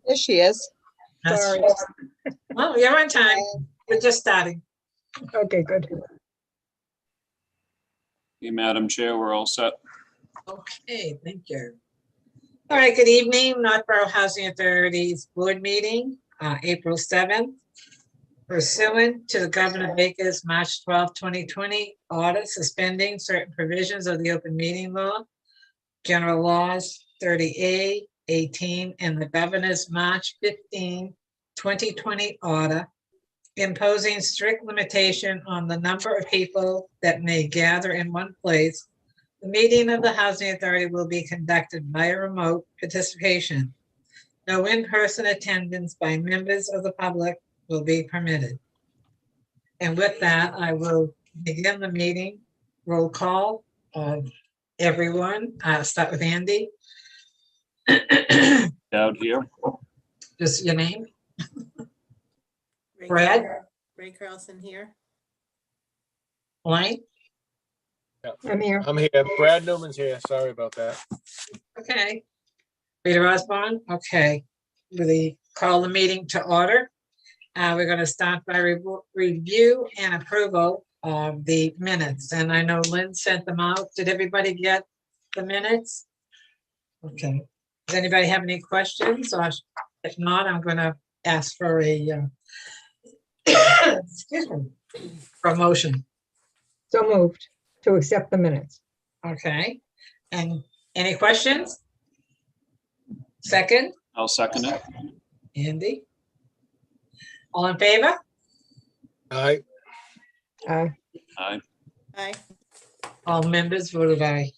There she is. That's- Sorry. Well, you're on time. We're just starting. Okay, good. Hey, Madam Chair, we're all set. Okay, thank you. All right, good evening, Northborough Housing Authority's board meeting, April 7th. Pursuant to the Governor Baker's March 12, 2020 order suspending certain provisions of the open meeting law, general laws 30A, 18, and the governor's March 15, 2020 order imposing strict limitation on the number of people that may gather in one place. The meeting of the Housing Authority will be conducted by remote participation. No in-person attendance by members of the public will be permitted. And with that, I will begin the meeting. Roll call of everyone. I'll start with Andy. Dowd here. Just your name. Ray Brad? Carl- Ray Carlson here. Blaine. I'm here. I'm here. Brad Newman's here. Sorry about that. Okay. Rita Osborne. Okay. We call the meeting to order. We're going to start by review and approval of the minutes. And I know Lynn sent them out. Did everybody get the minutes? Okay. Does anybody have any questions? Or if not, I'm going to ask for a excuse me, for a motion. So moved to accept the minutes. Okay. And any questions? Second, I'll second it. Andy. All in favor? Aye. Aye. Aye. Hi. All members voted aye.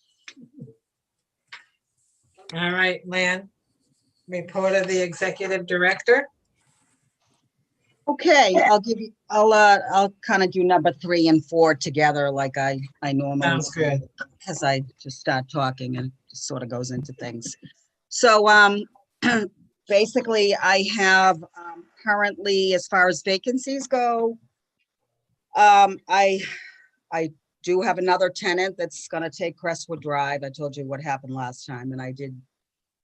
All right, Lan, report of the executive director. Okay, I'll kind of do number 3 and 4 together like I normally. Sounds good. Because I just start talking and it just sort of goes into things. So basically I have currently, as far as vacancies go, I do have another tenant that's gonna take Crestwood Drive. I told you what happened last time, and I did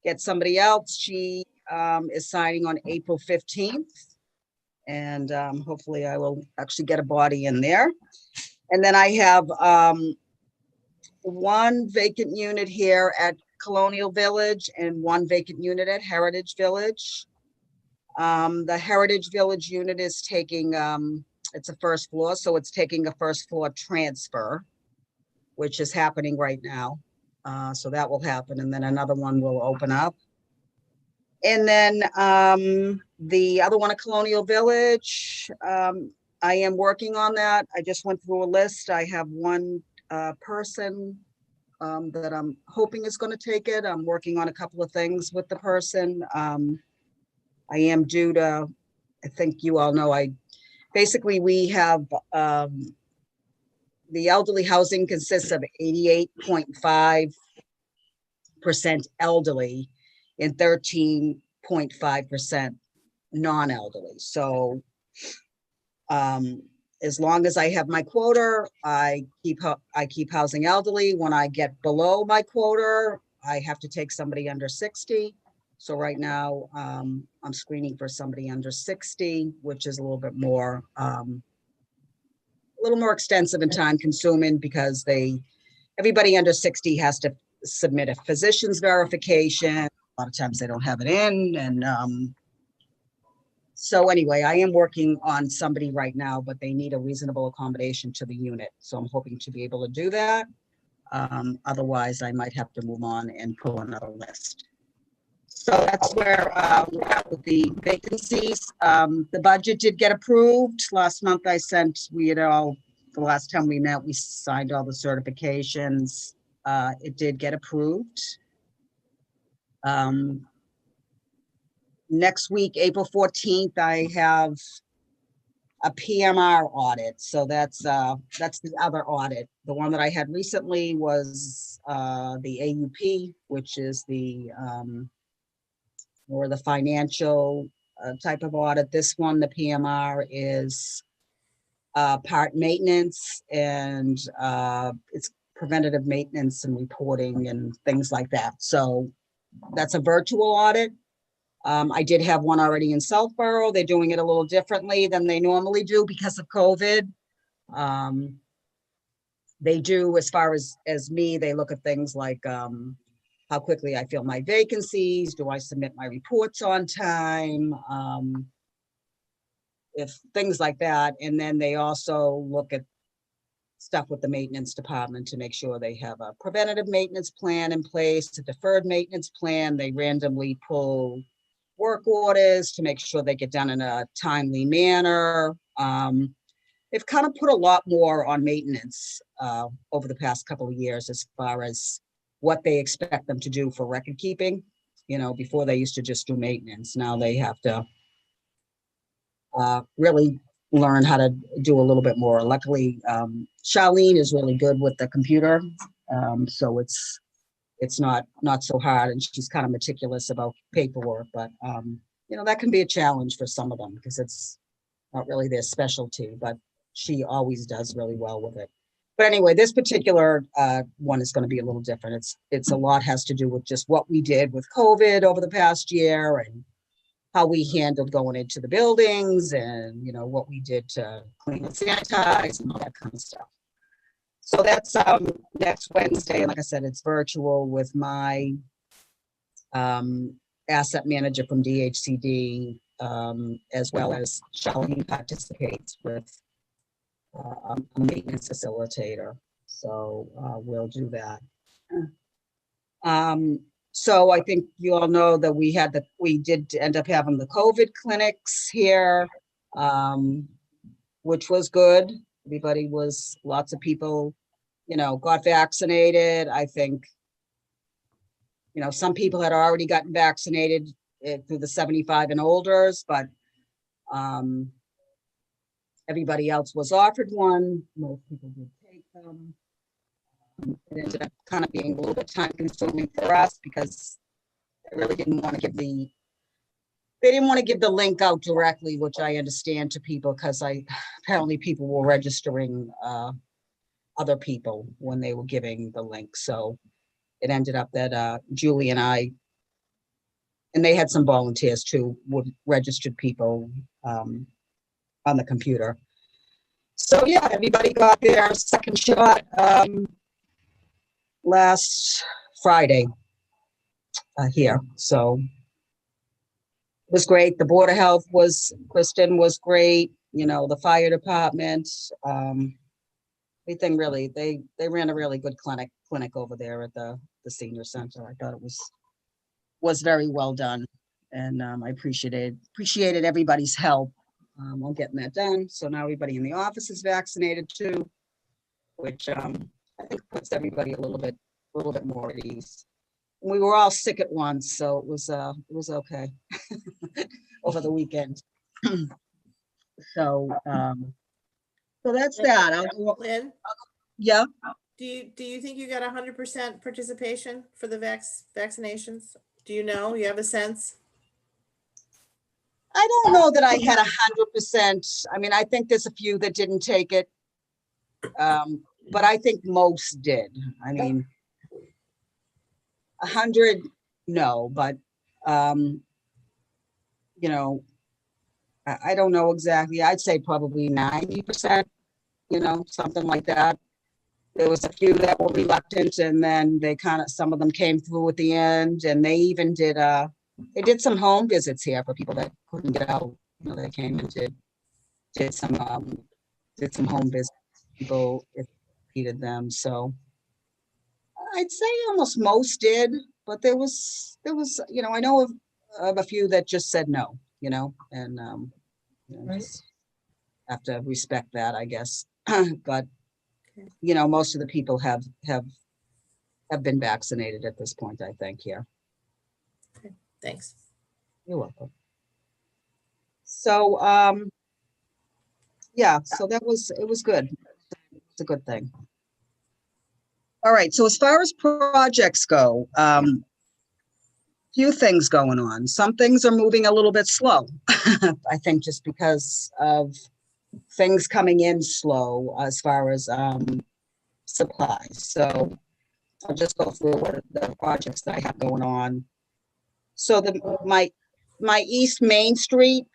get somebody else. She is signing on April 15th. And hopefully I will actually get a body in there. And then I have one vacant unit here at Colonial Village and one vacant unit at Heritage Village. The Heritage Village unit is taking, it's a first floor, so it's taking a first floor transfer, which is happening right now. So that will happen, and then another one will open up. And then the other one at Colonial Village, I am working on that. I just went through a list. I have one person that I'm hoping is going to take it. I'm working on a couple of things with the person. I am due to, I think you all know, basically we have, the elderly housing consists of 88.5% elderly and 13.5% non-elderly. So as long as I have my quota, I keep housing elderly. When I get below my quota, I have to take somebody under 60. So right now I'm screening for somebody under 60, which is a little bit more, extensive and time consuming because everybody under 60 has to submit a physician's verification. A lot of times they don't have it in. And so anyway, I am working on somebody right now, but they need a reasonable accommodation to the unit. So I'm hoping to be able to do that. Otherwise, I might have to move on and pull another list. So that's where we're at with the vacancies. The budget did get approved. Last month the last time we met, we signed all the certifications. It did get approved. Next week, April 14th, I have a PMR audit. So that's the other audit. The one that I had recently was the AUP, which is the financial type of audit. This one, the PMR, is part maintenance, and it's preventative maintenance and reporting and things like that. So that's a virtual audit. I did have one already in Southborough. They're doing it a little differently than they normally do because of COVID. They do, as far as me, they look at things like how quickly I fill my vacancies, do I submit my reports on time, if things like that. And then they also look at stuff with the maintenance department to make sure they have a preventative maintenance plan in place, a deferred maintenance plan. They randomly pull work orders to make sure they get done in a timely manner. They've kind of put a lot more on maintenance over the past couple of years as far as what they expect them to do for record keeping. You know, before they used to just do maintenance. Now they have to really learn how to do a little bit more. Luckily, Charlene is really good with the computer. So it's not so hard, and she's kind of meticulous about paperwork, but you know, that can be a challenge for some of them because it's not really their specialty, but she always does really well with it. But anyway, this particular one is going to be a little different. It's a lot has to do with just what we did with COVID over the past year and how we handled going into the buildings and, you know, what we did to clean and sanitize and all that kind of stuff. So that's next Wednesday. And like I said, it's virtual with my asset manager from DHCD, as well as Charlene participates with a maintenance facilitator. So we'll do that. So I think you all know that we did end up having the COVID clinics here, which was good. Lots of people, you know, got vaccinated. I think, you know, some people had already gotten vaccinated through the 75 and olders, but everybody else was offered one. Most people did take them. It ended up kind of being a little bit time consuming for us because they really didn't want to give the link out directly, which I understand to people because apparently people were registering other people when they were giving the link. So it ended up that Julie and I, and they had some volunteers too, would registered people on the computer. So yeah, everybody got their second shot last Friday here. So it was great. The Board of Health Kristen was great. You know, the fire department, everything really, they ran a really good clinic over there at the senior center. I thought it was very well done. And I appreciated everybody's help on getting that done. So now everybody in the office is vaccinated too, which I think puts everybody a little bit more at ease. We were all sick at once, so it was okay over the weekend. So that's that. I'll go, Lynn, yeah. do you think you got 100% participation for the vaccinations? Do you know? You have a sense? I don't know that I had 100%. I mean, I think there's a few that didn't take it. But I think most did. I mean, 100, no, but, you know, I don't know exactly. I'd say probably 90%, you know, something like that. There was a few that were reluctant and then some of them came through at the end, and they even did some home visits here for people that couldn't get out. You know, they came and did some home visits. People needed them. So I'd say almost most did, but there was, you know, I know of a few that just said no, you know, and you know, just have to respect that, I guess. But you know, most of the people have been vaccinated at this point, I think, here. Thanks. You're welcome. So yeah, so it was good. It's a good thing. All right, so as far as projects go, few things going on. Some things are moving a little bit slow. I think just because of things coming in slow as far as supplies. So I'll just go through what the projects that I have going on. So my East Main Street,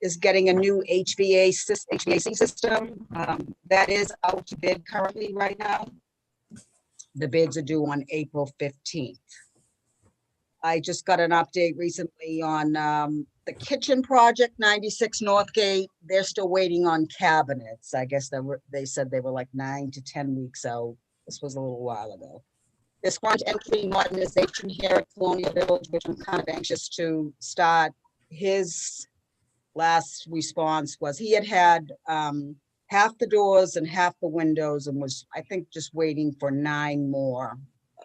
is getting a new HVAC system. That is out to bid currently right now. The bids are due on April 15th. I just got an update recently on, the kitchen project, 96 Northgate. They're still waiting on cabinets. I guess they said they were like 9 to 10 weeks out. This was a little while ago. This front entry modernization here at Colonial Village, which I'm kind of anxious to start. His last response was he had half the doors and half the windows and was, I think, just waiting for 9 more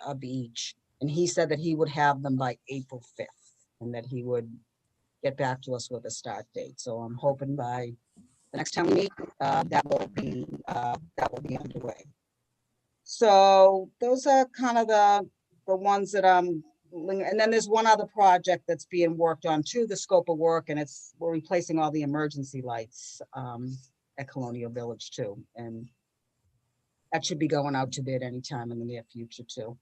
of each. And he said that he would have them by April 5th and that he would get back to us with a start date. So I'm hoping by the next time we meet, that will be underway. So those are kind of the ones that and then there's one other project that's being worked on too, the scope of work, and we're replacing all the emergency lights at Colonial Village too. And that should be going out to bid anytime in the near future too.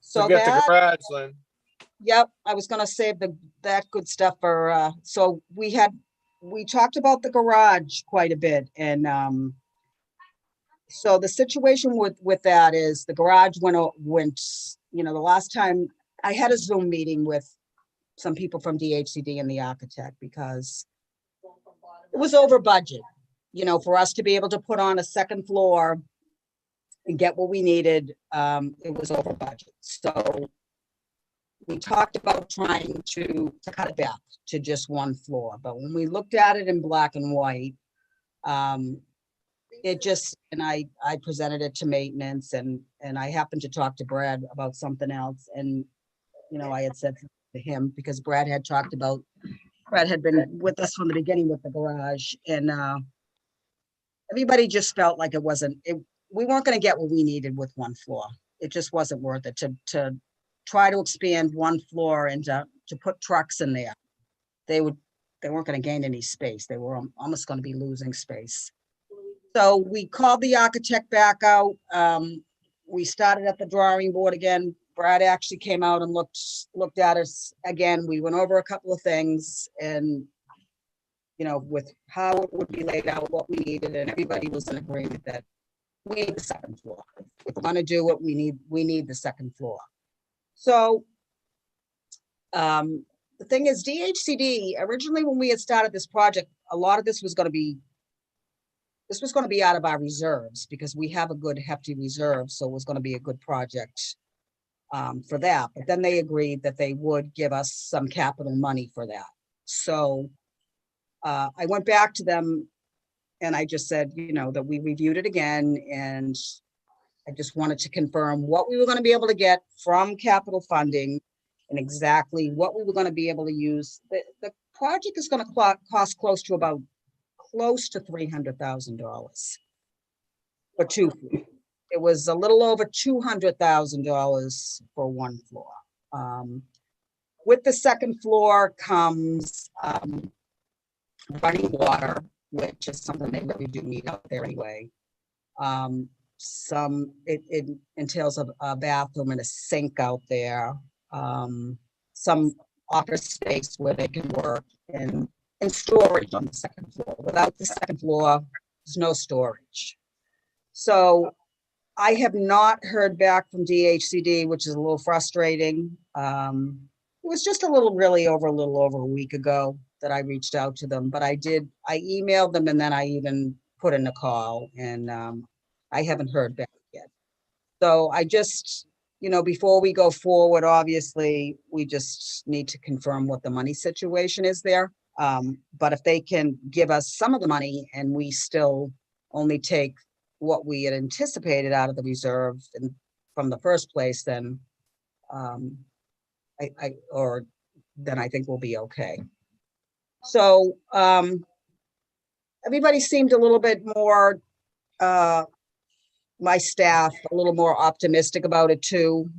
So Forget the that, garage, Lynn. yep, I was gonna save that good stuff for, so we talked about the garage quite a bit, and so the situation with that is the garage went, the last time I had a Zoom meeting with some people from DHCD and the architect because it was over budget, for us to be able to put on a second floor and get what we needed. It was over budget. So we talked about trying to cut it back to just one floor. But when we looked at it in black and white, and I presented it to maintenance and I happened to talk to Brad about something else. And, I had said to him, because Brad had been with us from the beginning with the garage, and everybody just felt like we weren't going to get what we needed with one floor. It just wasn't worth it to try to expand one floor and to put trucks in there. They weren't going to gain any space. They were almost going to be losing space. So we called the architect back out. We started at the drawing board again. Brad actually came out and looked at us again. We went over a couple of things and, with how it would be laid out, what we needed, and everybody was in agreement that we need the second floor. If we're gonna do what we need the second floor. So the thing is, DHCD, originally when we had started this project, a lot of this was gonna be out of our reserves because we have a good hefty reserve. So it was gonna be a good project for that. But then they agreed that they would give us some capital money for that. So I went back to them and I just said, that we reviewed it again. And I just wanted to confirm what we were going to be able to get from capital funding and exactly what we were going to be able to use. The project is going to cost close to $300,000 for 2 floors. It was a little over $200,000 for one floor. With the second floor comes running water, which is something they really do need out there anyway. It entails a bathroom and a sink out there. Some office space where they can work and storage on the second floor. Without the second floor, there's no storage. So I have not heard back from DHCD, which is a little frustrating. It was just a little over a week ago that I reached out to them, but I emailed them and then I even put in a call and I haven't heard back yet. So I just, before we go forward, obviously, we just need to confirm what the money situation is there. But if they can give us some of the money and we still only take what we had anticipated out of the reserve and from the first place, then then I think we'll be okay. So everybody seemed a little bit more, my staff, a little more optimistic about it too.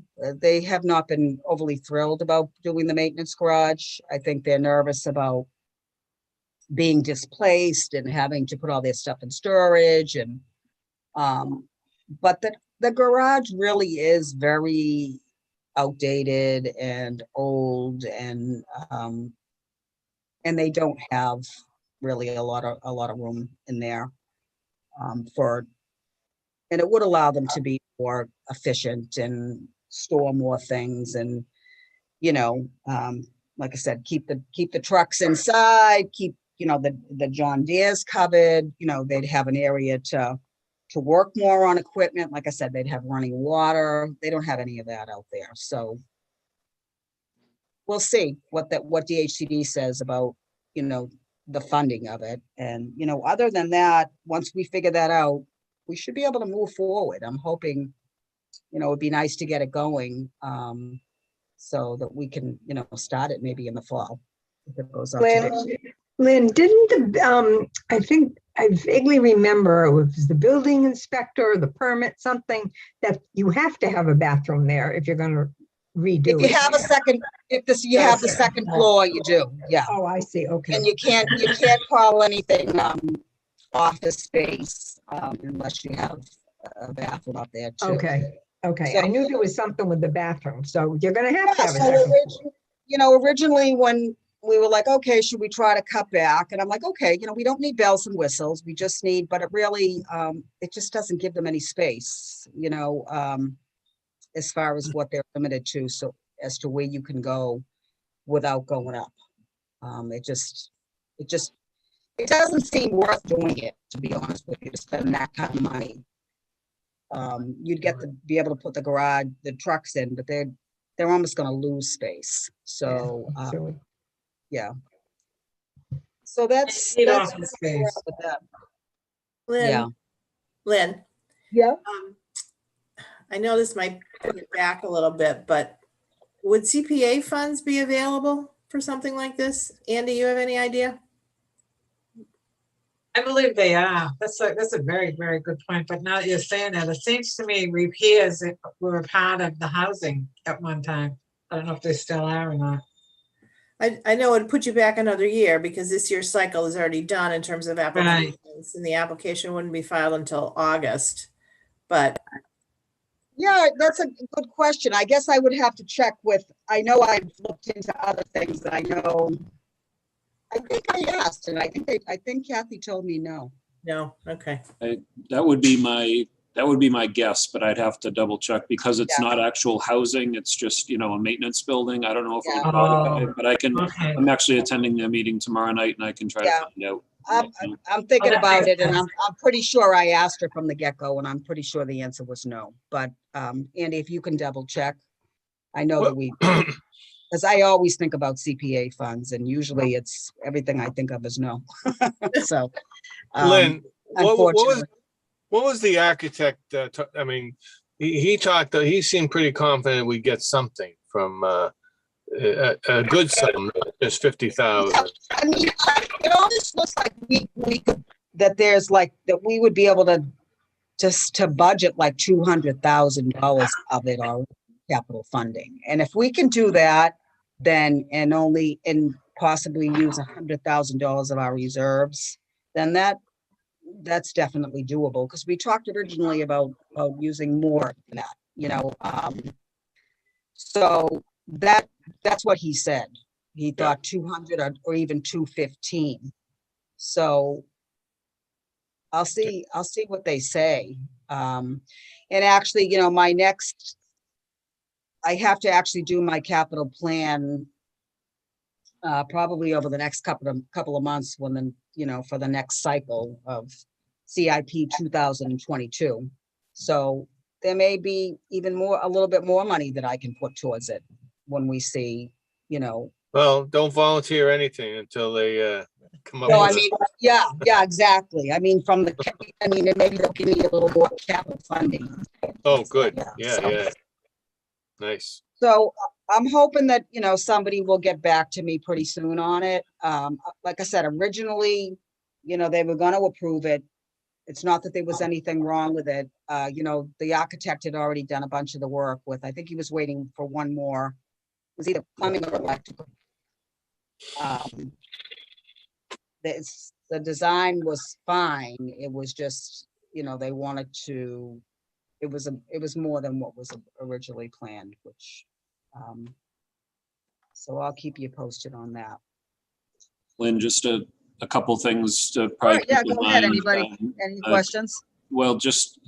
They have not been overly thrilled about doing the maintenance garage. I think they're nervous about being displaced and having to put all their stuff in storage. And but the garage really is very outdated and old and they don't have really a lot of room in there and it would allow them to be more efficient and store more things and, like I said, keep the trucks inside, keep, the John Deere's covered, they'd have an area to work more on equipment. Like I said, they'd have running water. They don't have any of that out there. So we'll see what DHCD says about, the funding of it. And, other than that, once we figure that out, we should be able to move forward. I'm hoping, it'd be nice to get it going, so that we can, start it maybe in the fall. If it goes up to bid. Lynn, didn't I think I vaguely remember it was the building inspector, the permit, something that you have to have a bathroom there if you're gonna redo If you it. have a second, you have the second floor, you do, yeah. Oh, I see, okay. And you can't call anything, office space, unless you have a bathroom up there too. Okay, okay. So- I knew there was something with the bathroom, so you're gonna have to Yeah, have a so second. originally when we were like, okay, should we try to cut back? And I'm like, okay, we don't need bells and whistles. We just need, but it really, it just doesn't give them any space, as far as what they're limited to. So as to where you can go without going up. It doesn't seem worth doing it, to be honest with you, to spend that kind of money. You'd get to be able to put the trucks in, but they're almost gonna lose space. So, So, yeah. So that's Need where office we're at space. with that. Yeah. Lynn, Yeah. I know this might put it back a little bit, but would CPA funds be available for something like this? Andy, you have any idea? I believe they are. That's a very, very good point. But now that you're saying that, it seems to me repairs were a part of the housing at one time. I don't know if they still are or not. I know it'd put you back another year because this year's cycle is already done in terms of applications, and the application wouldn't be filed until August. But Yeah, that's a good question. I guess I would have to check I know I've looked into other things that I think I asked, and I think Kathy told me no. no, okay. That would be my guess, but I'd have to double check because it's Yeah. not actual housing. It's just, a maintenance building. I don't know if it Yeah. was modified, but Okay. I'm actually attending the meeting tomorrow night and I can try to Yeah. find out. I'm thinking that about makes it, and sense. I'm pretty sure I asked her from the get-go, and I'm pretty sure the answer was no. But, Andy, if you can double check, I know that because I always think about CPA funds, and usually it's, everything I think of is no. So. Lynn, Unfortunately. what was the architect, I mean, he talked, he seemed pretty confident we'd get something from, a good sum, just 50,000. I mean, it almost looks like we could, that there's like, that we would be able to just to budget like $200,000 of it or capital funding. And if we can do that, then, and possibly use $100,000 of our reserves, then that's definitely doable. Because we talked originally about using more than that, so that's what he said. He thought 200 or even 215. So I'll see what they say. And actually, I have to actually do my capital plan probably over the next couple of months when for the next cycle of CIP 2022. So there may be even a little bit more money that I can put towards it when we see, Well, don't volunteer anything until they, come up No, I with it. mean, yeah, exactly. I mean, and maybe they'll give me a little more capital funding. Oh, good. So- Yeah. Nice. So I'm hoping that, somebody will get back to me pretty soon on it. Like I said, originally, they were gonna approve it. It's not that there was anything wrong with it. The architect had already done a bunch of the work I think he was waiting for one more. It was either plumbing or electrical. The design was fine. It was just, they wanted to, it was more than what was originally planned, which So I'll keep you posted on that. Lynn, just a couple things to All probably right, yeah, keep in go ahead. mind. Anybody, any uh, questions? Well, just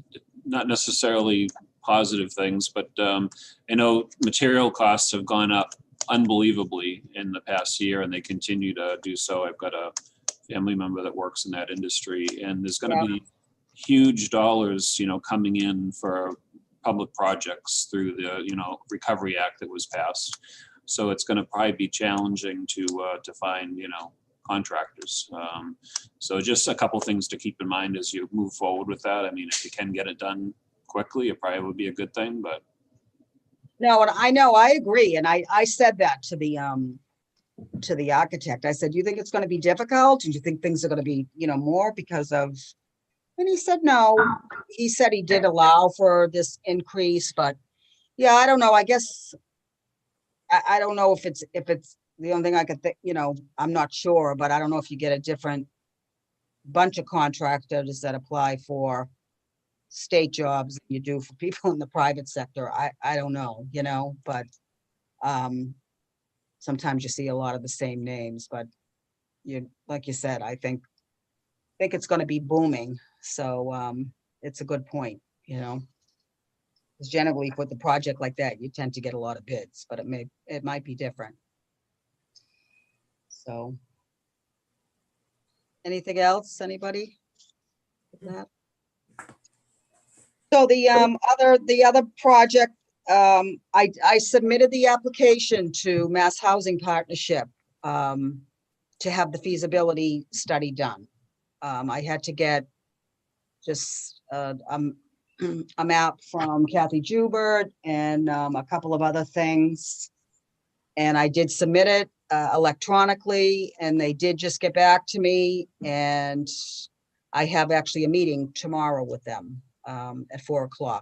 not necessarily positive things, but I know material costs have gone up unbelievably in the past year, and they continue to do so. I've got a family member that works in that industry, and there's going to be huge dollars, coming in for public projects through the, Recovery Act that was passed. So it's going to probably be challenging to find, contractors. So just a couple things to keep in mind as you move forward with that. I mean, if you can get it done quickly, it probably would be a good thing, but. No, and I know, I agree. And I said that to the architect. I said, you think it's going to be difficult? Do you think things are going to be, more because of, and he said, no. He said he did allow for this increase, but yeah, I don't know. I guess, I don't know if it's the only thing I could think, I'm not sure, but I don't know if you get a different bunch of contractors that apply for state jobs than you do for people in the private sector. I don't know, but sometimes you see a lot of the same names, but like you said, I think it's going to be booming. So it's a good point, because generally with the project like that, you tend to get a lot of bids, but it might be different. So anything else, anybody? So the other project, I submitted the application to Mass Housing Partnership to have the feasibility study done. I had to get just a map from Kathy Joubert and a couple of other things. And I did submit it electronically, and they did just get back to me. And I have actually a meeting tomorrow with them at 4:00,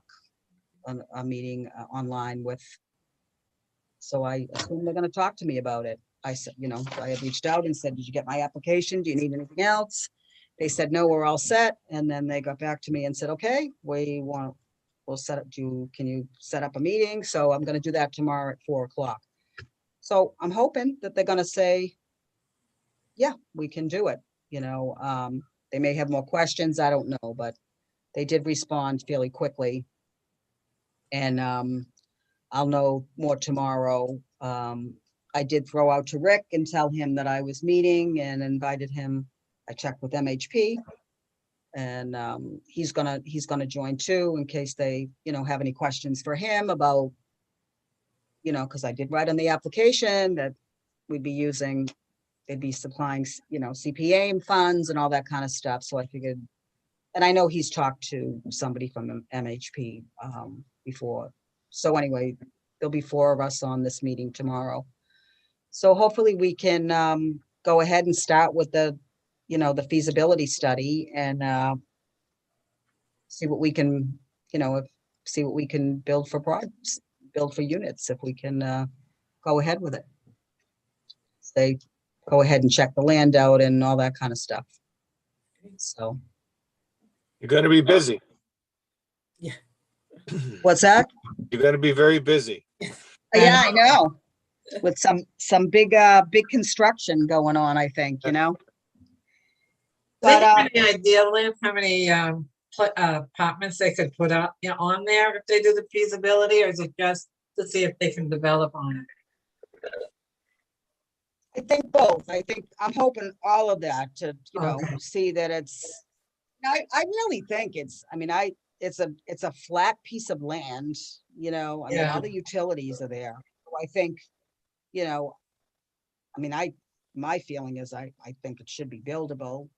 a meeting online with. So I assume they're going to talk to me about it. I said, I had reached out and said, did you get my application? Do you need anything else? They said, no, we're all set. And then they got back to me and said, okay, we'll set up, can you set up a meeting? So I'm going to do that tomorrow at 4:00. So I'm hoping that they're going to say, yeah, we can do it. They may have more questions. I don't know, but they did respond fairly quickly. And I'll know more tomorrow. I did throw out to Rick and tell him that I was meeting and invited him. I checked with MHP, and he's gonna join too in case they, have any questions for him about, because I did write on the application that they'd be supplying, CPA funds and all that kind of stuff. So I figured, and I know he's talked to somebody from MHP before. So anyway, there'll be 4 of us on this meeting tomorrow. So hopefully we can go ahead and start with the feasibility study and see what we can, see what we can build for projects, build for units, if we can go ahead with it. They go ahead and check the land out and all that kind of stuff. So You're going to be busy. what's that? You're going to be very busy. Yeah, I know. With some big construction going on, I think, Do But they have any idea, Lynn, how many apartments they could put up, on there if they do the feasibility, or is it just to see if they can develop on it? I think both. I think I'm hoping all of that to, Okay. see that it's. I really think it's a flat piece of land. Yeah. All the utilities are there. So I think, my feeling is I think it should be buildable.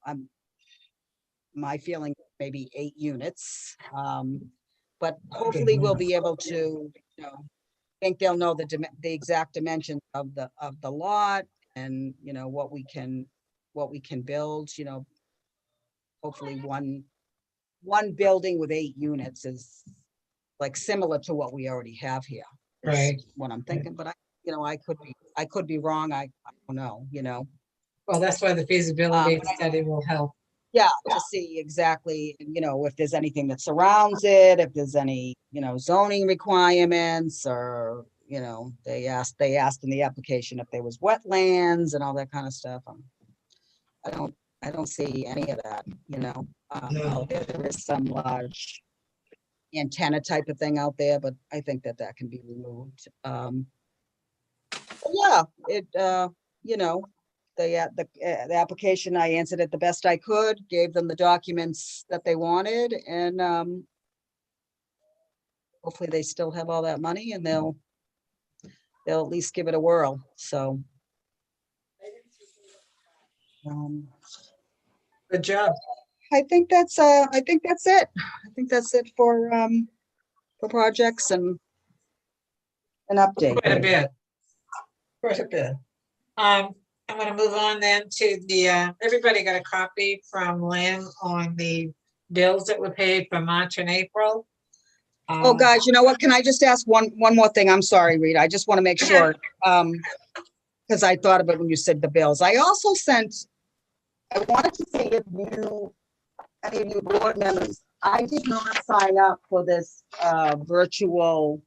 My feeling maybe 8 units, but hopefully we'll be able to, I think they'll know the exact dimensions of the lot and, what we can build, hopefully one building with 8 units is like similar to what we already have here. is Right. What I'm thinking, but I could be wrong. I don't know, Well, that's why the feasibility but I- study will help. Yeah, to see exactly, if there's anything that surrounds it, if there's any, zoning requirements or, you know, they asked in the application if there was wetlands and all that kind of stuff. I don't see any of that, you know. No. Out there is some large antenna type of thing out there, but I think that can be removed. But yeah, you know, the application, I answered it the best I could, gave them the documents that they wanted, and hopefully they still have all that money and they'll at least give it a whirl, so. Good job. I think that's it. I think that's it for projects and an update. Quite a bit. Quite a bit. I'm gonna move on then to the, everybody got a copy from Lynn on the bills that were paid for March and April. Oh, guys, you know what? Can I just ask one more thing? I'm sorry, Rita. I just want to make sure, because I thought of it when you said the bills. I also I wanted to see if any of you board members, I did not sign up for this virtual,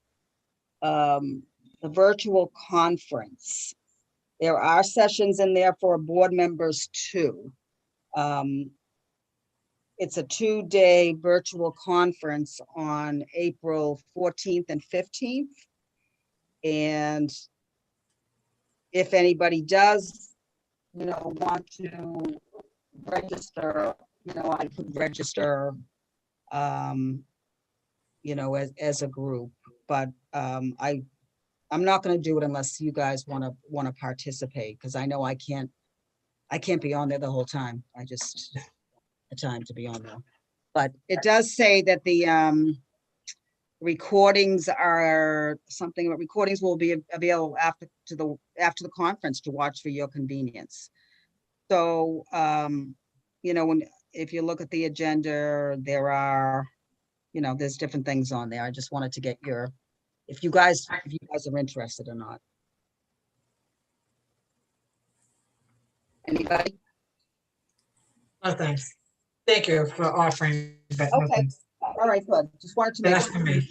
the virtual conference. There are sessions in there for board members too. It's a 2-day virtual conference on April 14th and 15th. And if anybody does, you know, want to register, you know, I could register, you know, as a group, but I'm not going to do it unless you guys want to participate, because I know I can't be on there the whole time. I just the time to be on there. But it does say that the recordings will be available after the conference to watch for your convenience. So you know, if you look at the agenda, there are, you know, there's different things on there. I just wanted to get if you guys are interested or not. Anybody? Oh, thanks. Thank you for offering. But no Okay. thanks. All right, good. Just wanted to make That's for me.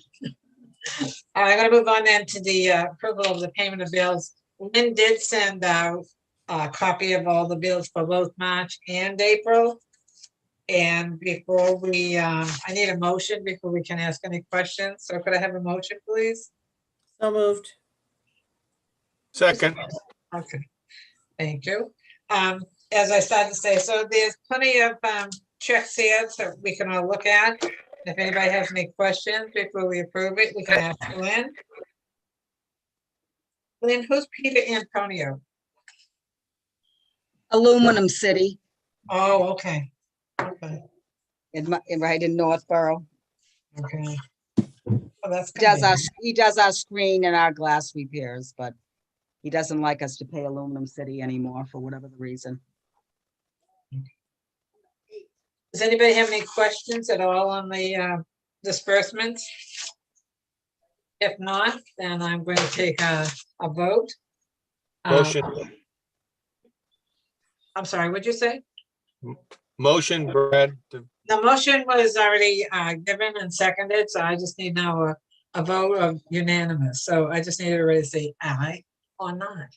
All right, I'm gonna move on then to the approval of the payment of bills. Lynn did send out a copy of all the bills for both March and April. And before we, I need a motion before we can ask any questions. So could I have a motion, please? So moved. Second, Okay, thank you. As I started to say, so there's plenty of checks here so we can all look at. If anybody has any questions before we approve it, we can ask Lynn. Lynn, who's Peter Antonio? Aluminum City, Oh, okay. Okay, right in Northborough. okay. Oh, that's convenient. He does our screen and our glass repairs, but he doesn't like us to pay Aluminum City anymore for whatever the reason. Does anybody have any questions at all on the disbursements? If not, then I'm going to take a vote. motion, I'm sorry, what'd you say? motion, Brad, The motion was already given and seconded, so I just need now a vote of unanimous. So I just need everybody to say aye or not.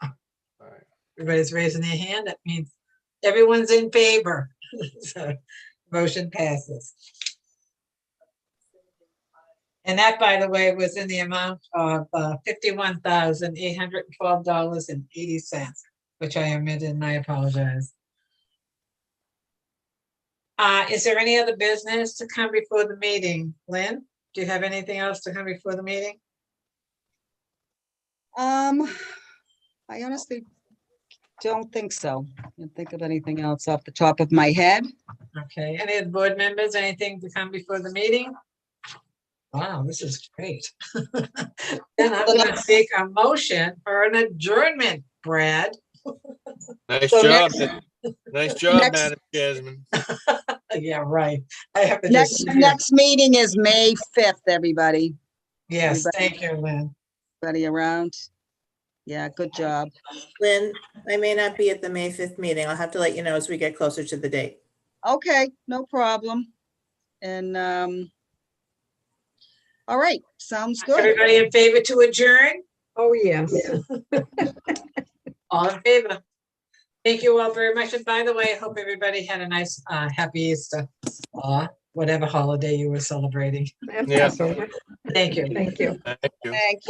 All right. Everybody's raising their hand. That means everyone's in favor. So motion passes. And that, by the way, was in the amount of $51,812.80, which I omitted and I apologize. Is there any other business to come before the meeting? Lynn, do you have anything else to come before the meeting? I honestly don't think so. I can't think of anything else off the top of my head. Okay, any of the board members, anything to come before the meeting? Wow, this is great. Then I'm gonna take a motion for an adjournment, Brad. Nice So job. next- Nice job, next- Madam Jasmine. Yeah, right. I have to just. Next meeting is May 5th, everybody. Yes, thank you, Lynn. Everybody around? Yeah, good job. Lynn, I may not be at the May 5th meeting. I'll have to let you know as we get closer to the date. Okay, no problem. And all right, sounds good. Everybody in favor to adjourn? Oh, yes. All in favor? Thank you all very much. And by the way, I hope everybody had a nice, happy Easter, or whatever holiday you were celebrating. And Yeah. Passover. Thank you. Thank you. Thank you. Thank you.